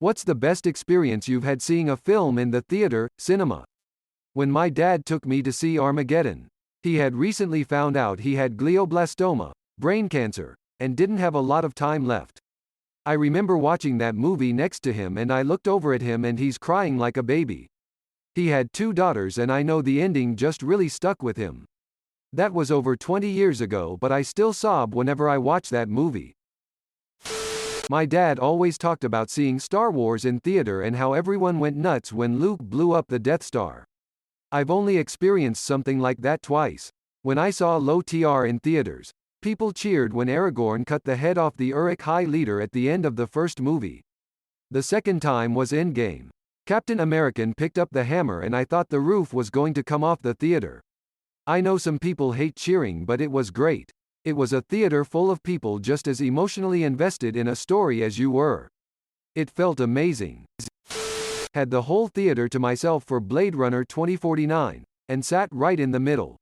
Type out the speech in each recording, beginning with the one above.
What's the best experience you've had seeing a film in the theater, cinema? When my dad took me to see Armageddon. He had recently found out he had glioblastoma, brain cancer, and didn't have a lot of time left. I remember watching that movie next to him and I looked over at him and he's crying like a baby. He had 2 daughters and I know the ending just really stuck with him. That was over 20 years ago, but I still sob whenever I watch that movie. My dad always talked about seeing Star Wars in theater and how everyone went nuts when Luke blew up the Death Star. I've only experienced something like that twice. When I saw LOTR in theaters, people cheered when Aragorn cut the head off the Uruk High leader at the end of the first movie. The second time was Endgame. Captain American picked up the hammer and I thought the roof was going to come off the theater. I know some people hate cheering, but it was great. It was a theater full of people just as emotionally invested in a story as you were. It felt amazing. Had the whole theater to myself for Blade Runner 2049, and sat right in the middle.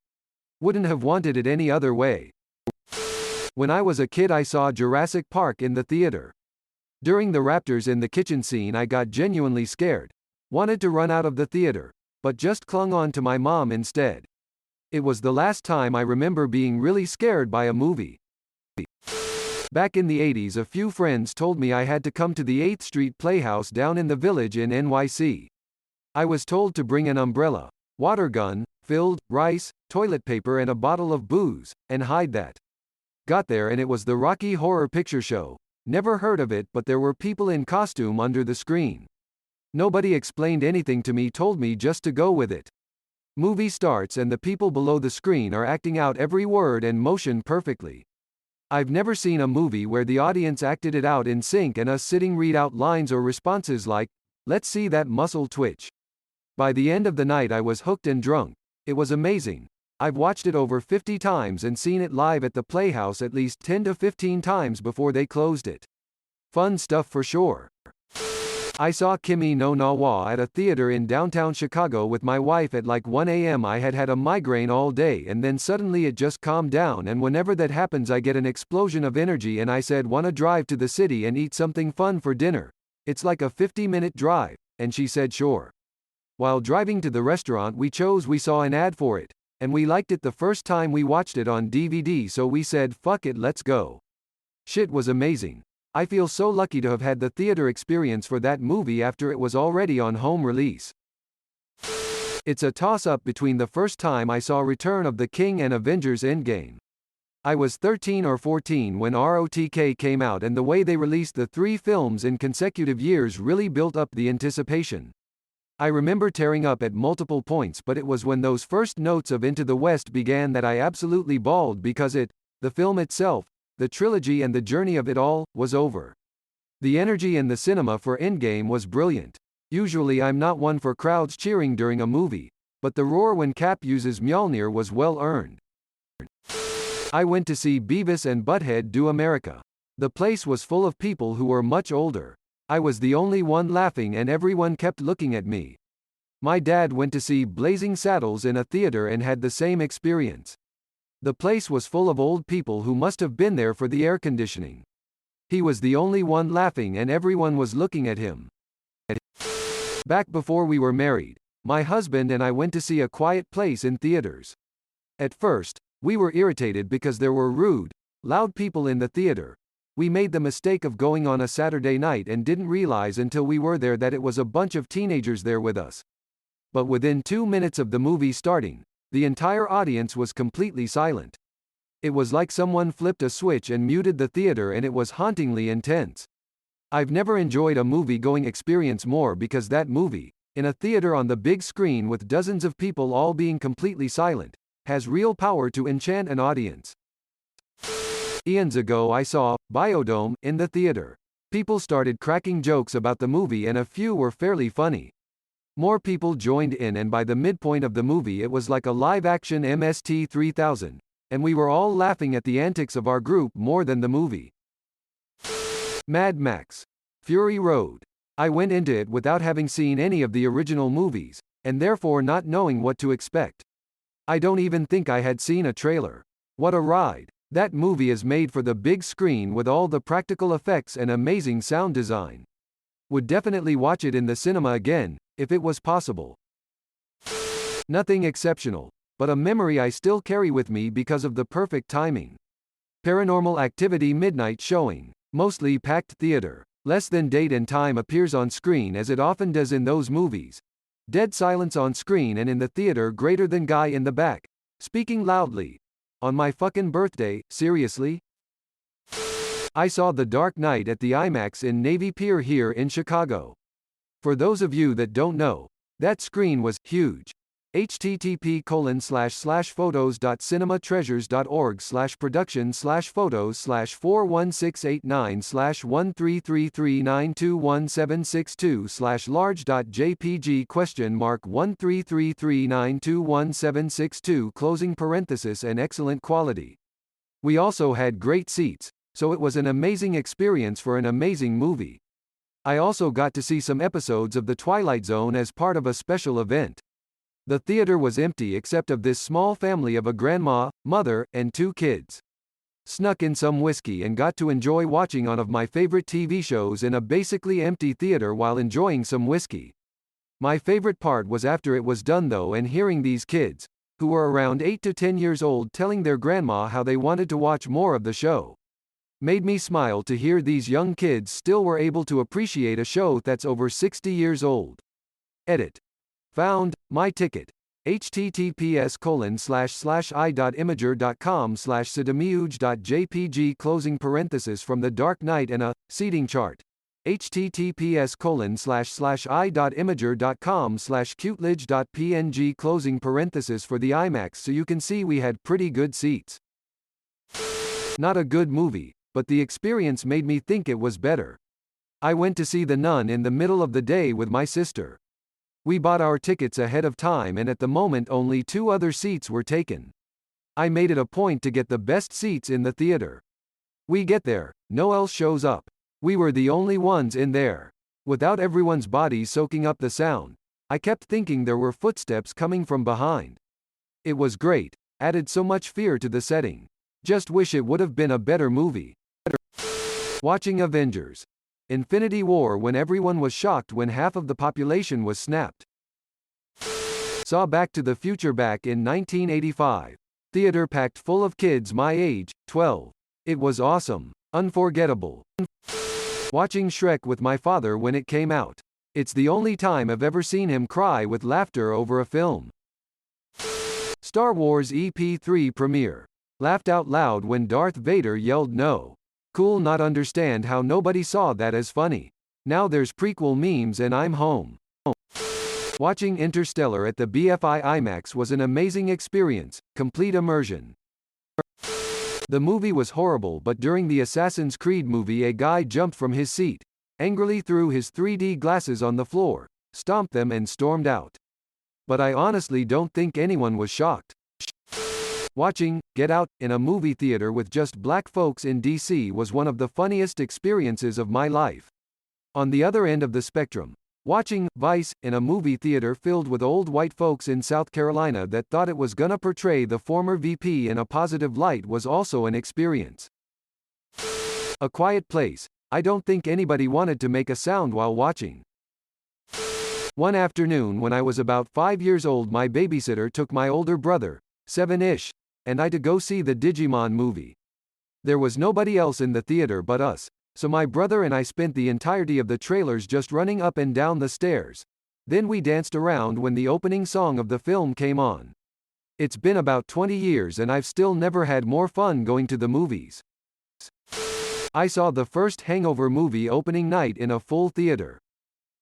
Wouldn't have wanted it any other way. When I was a kid I saw Jurassic Park in the theater. During the raptors in the kitchen scene I got genuinely scared. Wanted to run out of the theater, but just clung on to my mom instead. It was the last time I remember being really scared by a movie. Back in the 80s a few friends told me I had to come to the 8th Street Playhouse down in the Village in NYC. I was told to bring an umbrella, water gun, filled, rice, toilet paper and a bottle of booze, and hide that. Got there and it was the Rocky Horror Picture Show. Never heard of it, but there were people in costume under the screen. Nobody explained anything to me, told me just to go with it. Movie starts and the people below the screen are acting out every word and motion perfectly. I've never seen a movie where the audience acted it out in sync and us sitting read out lines or responses like, "Let's see that muscle twitch." By the end of the night I was hooked and drunk. It was amazing. I've watched it over 50 times and seen it live at the Playhouse at least 10 to 15 times before they closed it. Fun stuff for sure. I saw Kimi no Na wa at a theater in downtown Chicago with my wife at like 1 a.m. I had had a migraine all day and then suddenly it just calmed down, and whenever that happens I get an explosion of energy and I said, "Wanna drive to the city and eat something fun for dinner? It's like a 50-minute drive," and she said sure. While driving to the restaurant we saw an ad for it, and we liked it the first time we watched it on DVD, so we said fuck it, let's go. Shit was amazing. I feel so lucky to have had the theater experience for that movie after it was already on home release. It's a toss-up between the first time I saw Return of the King and Avengers Endgame. I was 13 or 14 when ROTK came out, and the way they released the 3 films in consecutive years really built up the anticipation. I remember tearing up at multiple points, but it was when those first notes of Into the West began that I absolutely bawled because the film itself, the trilogy and the journey of it all, was over. The energy in the cinema for Endgame was brilliant. Usually I'm not one for crowds cheering during a movie, but the roar when Cap uses Mjolnir was well earned. I went to see Beavis and Butthead Do America. The place was full of people who were much older. I was the only one laughing and everyone kept looking at me. My dad went to see Blazing Saddles in a theater and had the same experience. The place was full of old people who must have been there for the air conditioning. He was the only one laughing and everyone was looking at him. Back before we were married, my husband and I went to see A Quiet Place in theaters. At first, we were irritated because there were rude, loud people in the theater. We made the mistake of going on a Saturday night and didn't realize until we were there that it was a bunch of teenagers there with us. But within 2 minutes of the movie starting, the entire audience was completely silent. It was like someone flipped a switch and muted the theater, and it was hauntingly intense. I've never enjoyed a movie-going experience more, because that movie, in a theater on the big screen with dozens of people all being completely silent, has real power to enchant an audience. Eons ago I saw Biodome in the theater. People started cracking jokes about the movie and a few were fairly funny. More people joined in, and by the midpoint of the movie it was like a live-action MST3000, and we were all laughing at the antics of our group more than the movie. Mad Max. Fury Road. I went into it without having seen any of the original movies, and therefore not knowing what to expect. I don't even think I had seen a trailer. What a ride. That movie is made for the big screen with all the practical effects and amazing sound design. Would definitely watch it in the cinema again, if it was possible. Nothing exceptional, but a memory I still carry with me because of the perfect timing. Paranormal Activity midnight showing. Mostly packed theater. Less than date and time appears on screen as it often does in those movies. Dead silence on screen and in the theater greater than guy in the back, speaking loudly. On my fucking birthday, seriously? I saw The Dark Knight at the IMAX in Navy Pier here in Chicago. For those of you that don't know, that screen was huge. http://photos.cinematreasures.org/production/photos/41689217626/large.jpg ? Closing parenthesis and excellent quality. We also had great seats, so it was an amazing experience for an amazing movie. I also got to see some episodes of The Twilight Zone as part of a special event. The theater was empty except of this small family of a grandma, mother, and 2 kids. Snuck in some whiskey and got to enjoy watching one of my favorite TV shows in a basically empty theater while enjoying some whiskey. My favorite part was after it was done though and hearing these kids, who were around 8 to 10 years old, telling their grandma how they wanted to watch more of the show. Made me smile to hear these young kids still were able to appreciate a show that's over 60 years old. Edit. Found my ticket. https://i.imager.com/sidamiuj.jpg closing parenthesis from The Dark Knight and a seating chart. https://i.imager.com/cutelidge.png closing parenthesis for the IMAX, so you can see we had pretty good seats. Not a good movie, but the experience made me think it was better. I went to see The Nun in the middle of the day with my sister. We bought our tickets ahead of time and at the moment only 2 other seats were taken. I made it a point to get the best seats in the theater. We get there, no else shows up. We were the only ones in there. Without everyone's bodies soaking up the sound, I kept thinking there were footsteps coming from behind. It was great, added so much fear to the setting. Just wish it would have been a better movie. Watching Avengers. Infinity War when everyone was shocked when half of the population was snapped. Saw Back to the Future back in 1985. Theater packed full of kids my age, 12. It was awesome. Unforgettable. Watching Shrek with my father when it came out. It's the only time I've ever seen him cry with laughter over a film. Star Wars EP3 premiere. Laughed out loud when Darth Vader yelled no. Cool, not understand how nobody saw that as funny. Now there's prequel memes and I'm home. Watching Interstellar at the BFI IMAX was an amazing experience, complete immersion. The movie was horrible, but during the Assassin's Creed movie a guy jumped from his seat, angrily threw his 3D glasses on the floor, stomped them and stormed out. But I honestly don't think anyone was shocked. Watching Get Out in a movie theater with just black folks in DC was one of the funniest experiences of my life. On the other end of the spectrum, watching Vice in a movie theater filled with old white folks in South Carolina that thought it was gonna portray the former VP in a positive light was also an experience. A Quiet Place. I don't think anybody wanted to make a sound while watching. One afternoon when I was about 5 years old, my babysitter took my older brother, 7-ish, and I to go see the Digimon movie. There was nobody else in the theater but us, so my brother and I spent the entirety of the trailers just running up and down the stairs. Then we danced around when the opening song of the film came on. It's been about 20 years and I've still never had more fun going to the movies. I saw the first Hangover movie opening night in a full theater.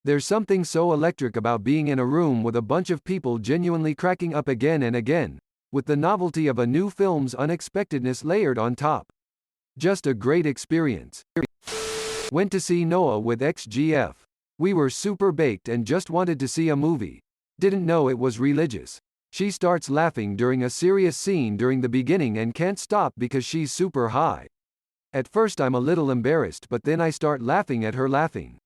There's something so electric about being in a room with a bunch of people genuinely cracking up again and again, with the novelty of a new film's unexpectedness layered on top. Just a great experience. Went to see Noah with XGF. We were super baked and just wanted to see a movie. Didn't know it was religious. She starts laughing during a serious scene during the beginning and can't stop because she's super high. At first I'm a little embarrassed, but then I start laughing at her laughing.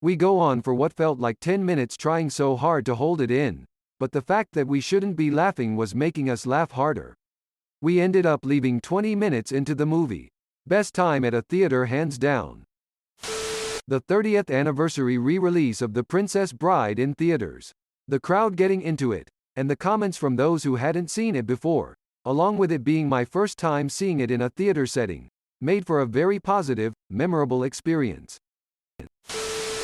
We go on for what felt like 10 minutes trying so hard to hold it in, but the fact that we shouldn't be laughing was making us laugh harder. We ended up leaving 20 minutes into the movie. Best time at a theater hands down. The 30th anniversary re-release of The Princess Bride in theaters. The crowd getting into it, and the comments from those who hadn't seen it before, along with it being my first time seeing it in a theater setting, made for a very positive, memorable experience.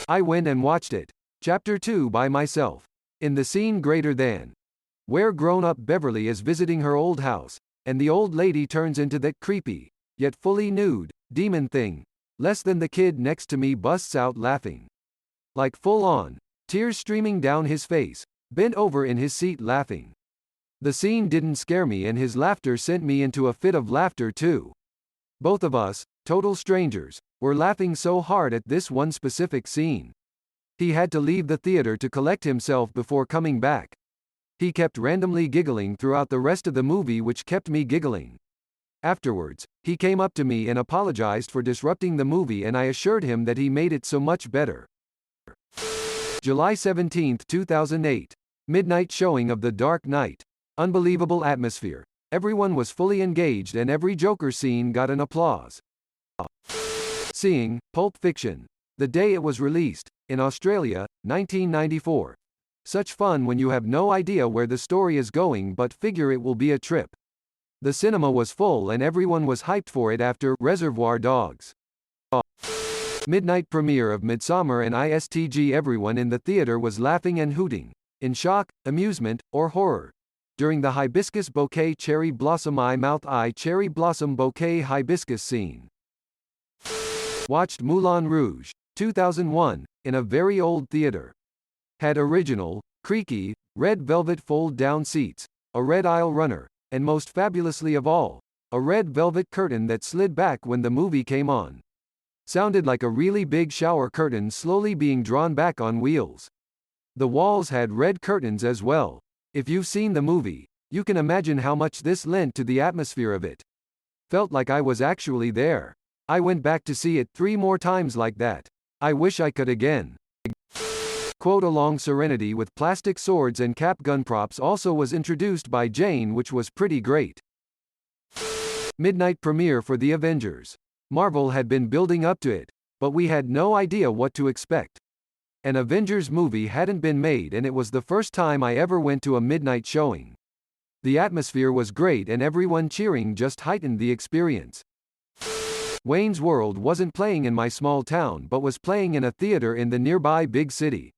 I went and watched it, Chapter 2 by myself. In the scene greater than, where grown-up Beverly is visiting her old house, and the old lady turns into that creepy, yet fully nude, demon thing, less than the kid next to me busts out laughing. Like full on, tears streaming down his face, bent over in his seat laughing. The scene didn't scare me and his laughter sent me into a fit of laughter too. Both of us, total strangers, were laughing so hard at this one specific scene. He had to leave the theater to collect himself before coming back. He kept randomly giggling throughout the rest of the movie, which kept me giggling. Afterwards, he came up to me and apologized for disrupting the movie, and I assured him that he made it so much better. July 17, 2008. Midnight showing of The Dark Knight. Unbelievable atmosphere. Everyone was fully engaged and every Joker scene got an applause. Seeing Pulp Fiction the day it was released, in Australia, 1994. Such fun when you have no idea where the story is going but figure it will be a trip. The cinema was full and everyone was hyped for it after Reservoir Dogs. Midnight premiere of Midsommar and ISTG. Everyone in the theater was laughing and hooting, in shock, amusement, or horror. During the hibiscus bouquet cherry blossom eye mouth eye cherry blossom bouquet hibiscus scene. Watched Moulin Rouge, 2001, in a very old theater. Had original, creaky, red velvet fold-down seats, a red aisle runner, and most fabulously of all, a red velvet curtain that slid back when the movie came on. Sounded like a really big shower curtain slowly being drawn back on wheels. The walls had red curtains as well. If you've seen the movie, you can imagine how much this lent to the atmosphere of it. Felt like I was actually there. I went back to see it 3 more times like that. I wish I could again. Quote along Serenity with plastic swords and cap gun props also was introduced by Jane, which was pretty great. Midnight premiere for The Avengers. Marvel had been building up to it, but we had no idea what to expect. An Avengers movie hadn't been made and it was the first time I ever went to a midnight showing. The atmosphere was great and everyone cheering just heightened the experience. Wayne's World wasn't playing in my small town but was playing in a theater in the nearby big city.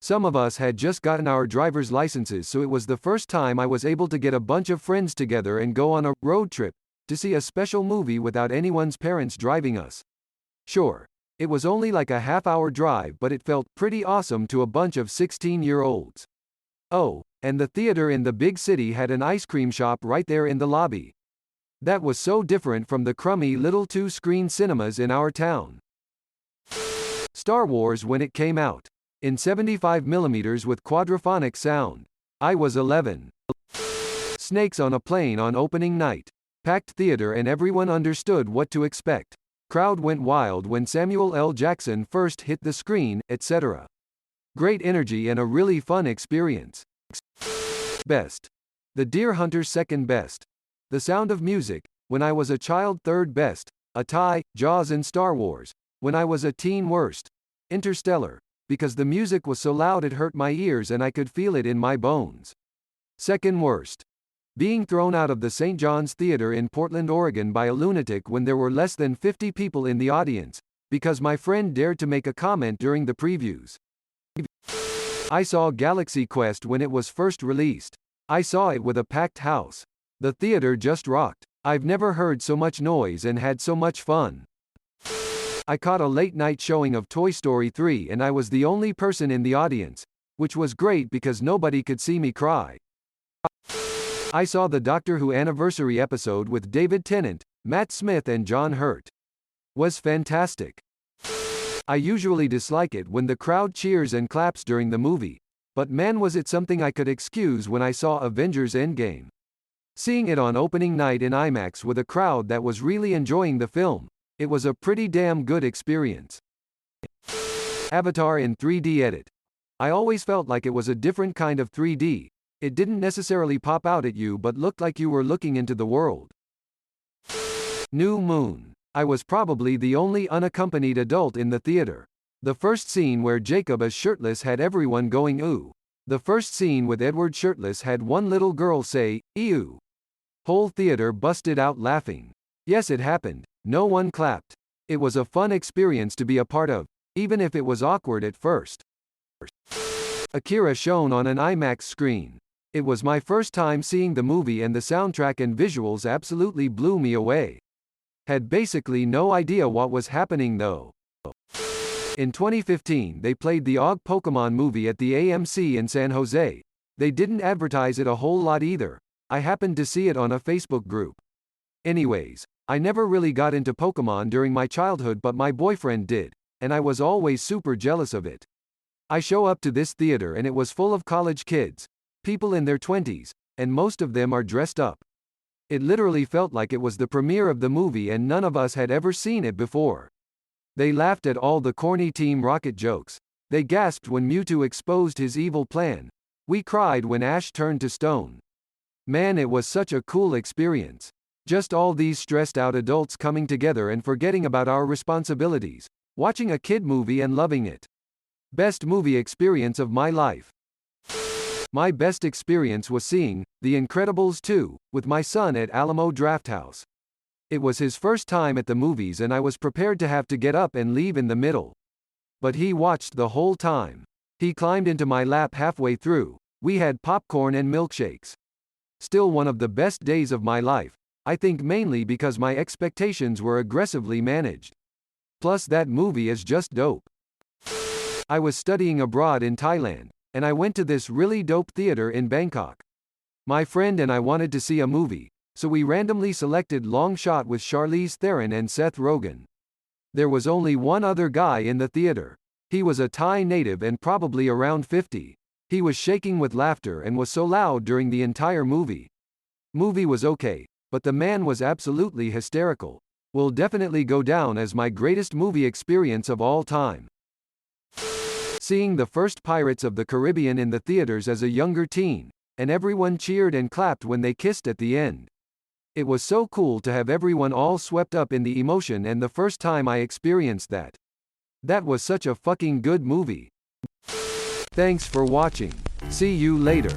Some of us had just gotten our driver's licenses, so it was the first time I was able to get a bunch of friends together and go on a road trip to see a special movie without anyone's parents driving us. Sure, it was only like a half-hour drive, but it felt pretty awesome to a bunch of 16-year-olds. Oh, and the theater in the big city had an ice cream shop right there in the lobby. That was so different from the crummy little 2-screen cinemas in our town. Star Wars when it came out. In 75mm with quadraphonic sound. I was 11. Snakes on a plane on opening night. Packed theater and everyone understood what to expect. Crowd went wild when Samuel L. Jackson first hit the screen, etc. Great energy and a really fun experience. Best. The Deer Hunter's second best. The Sound of Music, when I was a child third best. A tie, Jaws and Star Wars, when I was a teen worst. Interstellar, because the music was so loud it hurt my ears and I could feel it in my bones. Second worst. Being thrown out of the St. John's Theater in Portland, Oregon by a lunatic when there were less than 50 people in the audience, because my friend dared to make a comment during the previews. I saw Galaxy Quest when it was first released. I saw it with a packed house. The theater just rocked. I've never heard so much noise and had so much fun. I caught a late-night showing of Toy Story 3 and I was the only person in the audience, which was great because nobody could see me cry. I saw the Doctor Who anniversary episode with David Tennant, Matt Smith and John Hurt. Was fantastic. I usually dislike it when the crowd cheers and claps during the movie, but man was it something I could excuse when I saw Avengers Endgame. Seeing it on opening night in IMAX with a crowd that was really enjoying the film, it was a pretty damn good experience. Avatar in 3D edit. I always felt like it was a different kind of 3D. It didn't necessarily pop out at you but looked like you were looking into the world. New Moon. I was probably the only unaccompanied adult in the theater. The first scene where Jacob is shirtless had everyone going ooh. The first scene with Edward shirtless had one little girl say, ew. Whole theater busted out laughing. Yes, it happened. No one clapped. It was a fun experience to be a part of, even if it was awkward at first. Akira shown on an IMAX screen. It was my first time seeing the movie and the soundtrack and visuals absolutely blew me away. Had basically no idea what was happening though. In 2015 they played the OG Pokemon movie at the AMC in San Jose. They didn't advertise it a whole lot either. I happened to see it on a Facebook group. Anyways, I never really got into Pokemon during my childhood but my boyfriend did, and I was always super jealous of it. I show up to this theater and it was full of college kids, people in their 20s, and most of them are dressed up. It literally felt like it was the premiere of the movie and none of us had ever seen it before. They laughed at all the corny Team Rocket jokes. They gasped when Mewtwo exposed his evil plan. We cried when Ash turned to stone. Man, it was such a cool experience. Just all these stressed out adults coming together and forgetting about our responsibilities, watching a kid movie and loving it. Best movie experience of my life. My best experience was seeing The Incredibles 2 with my son at Alamo Drafthouse. It was his first time at the movies and I was prepared to have to get up and leave in the middle. But he watched the whole time. He climbed into my lap halfway through. We had popcorn and milkshakes. Still one of the best days of my life, I think mainly because my expectations were aggressively managed. Plus that movie is just dope. I was studying abroad in Thailand, and I went to this really dope theater in Bangkok. My friend and I wanted to see a movie, so we randomly selected Long Shot with Charlize Theron and Seth Rogen. There was only one other guy in the theater. He was a Thai native and probably around 50. He was shaking with laughter and was so loud during the entire movie. Movie was okay, but the man was absolutely hysterical. Will definitely go down as my greatest movie experience of all time. Seeing the first Pirates of the Caribbean in the theaters as a younger teen, and everyone cheered and clapped when they kissed at the end. It was so cool to have everyone all swept up in the emotion and the first time I experienced that. That was such a fucking good movie. Thanks for watching. See you later.